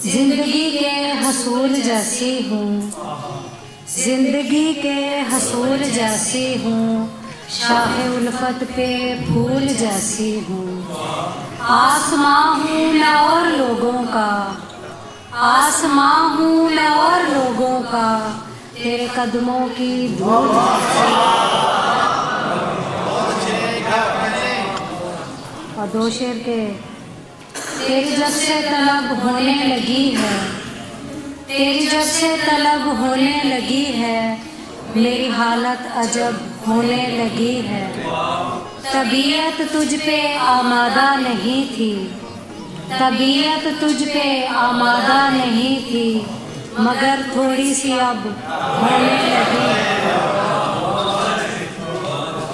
जिंदगी के हसूल जैसी हूँ, जिंदगी के हसूल जैसी हूँ, शाहे उल्फत पे फूल जैसी हूँ। आसमां हूँ मैं और लोगों का, आसमां हूँ मैं और लोगों का, तेरे कदमों की धूल और दो शेर के तेरी जब से तलब होने लगी है, तेरी जब से तलब होने लगी है, मेरी हालत अजब होने लगी है। तबीयत तुझ पे आमादा नहीं थी, तबीयत तुझ पे आमादा नहीं थी, मगर थोड़ी सी अब होने लगी है।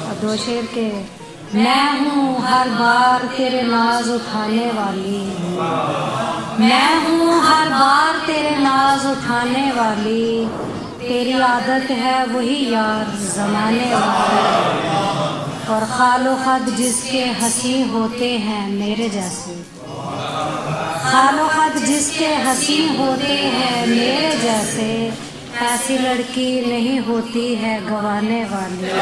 और दो शेर के मैं हूँ हर बार तेरे नाज उठाने वाली, मैं हूँ हर बार तेरे नाज उठाने वाली, तेरी आदत है वही यार ज़माने वाली। और खालो खद जिसके हंसी होते हैं मेरे जैसे, खालो खद जिसके हंसी होते हैं मेरे जैसे, ऐसी लड़की नहीं होती है गंवाने वाली।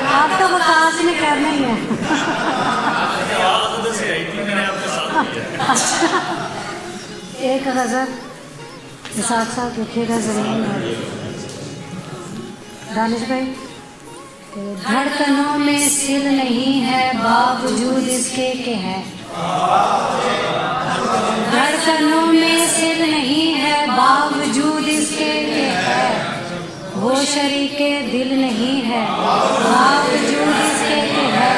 आप तो वकास में करना ही है। एक गज़ल साथ साथ लिखेगा ज़मीन और दानिश भाई। धड़कनों में सिल नहीं है बावजूद इसके के है, धड़कनों में सिल नहीं है बावजूद इसके के है, वो शरीके दिल नहीं है बावजूद इसके के है।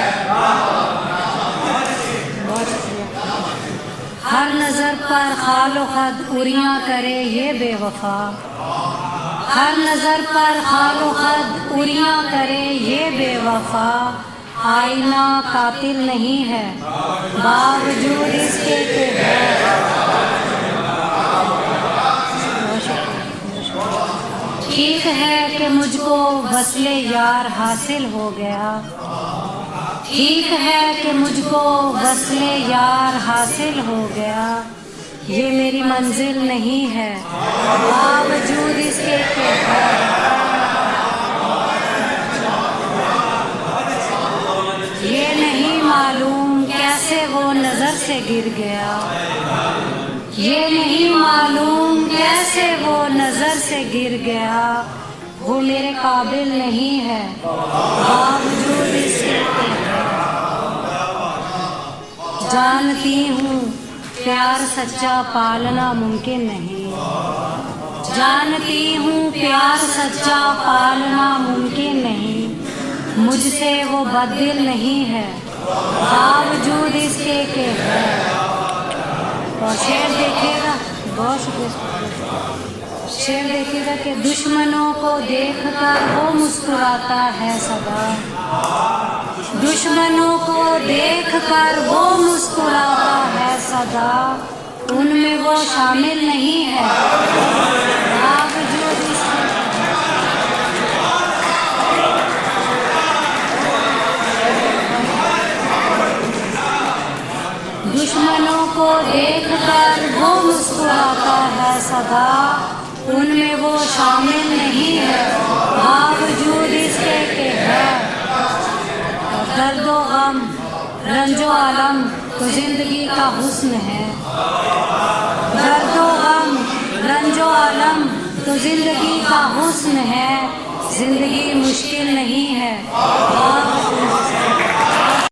हर नज़र पर खालो खद उरियाँ करे ये बेवफा, हर नज़र पर खालो खद उरियाँ करे ये बेवफा, आईना कातिल नहीं है बावजूद इसके के है। ठीक है कि मुझको वस्ले यार हासिल हो गया, ठीक है कि मुझको वस्ले यार हासिल हो गया, ये मेरी मंजिल नहीं है बावजूद इसके के है। ये नहीं मालूम कैसे वो नजर से गिर गया, ये नहीं मालूम कैसे वो नजर से गिर गया, वो मेरे काबिल नहीं है बावजूद इसके के है। जानती हूँ प्यार सच्चा पालना मुमकिन नहीं, जानती हूँ प्यार सच्चा पालना मुमकिन नहीं, मुझसे वो बददिल नहीं है बावजूद इसके के है। और शेर देखिएगा, बहुत शुक्रिया। शेर देखिएगा कि दुश्मनों को देखकर वो मुस्कुराता है सदा, दुश्मनों को देखकर वो मुस्कुराता है सदा, उनमें वो शामिल नहीं है बावजूद इसके। दुश्मनों को देखकर वो मुस्कुराता है सदा, उनमें वो शामिल नहीं है बावजूद इसके के है। दर्दो गम रंजो आलम तो जिंदगी का हुस्न है, दर्दो गम रंजो आलम तो जिंदगी का हुस्न है, जिंदगी मुश्किल नहीं है।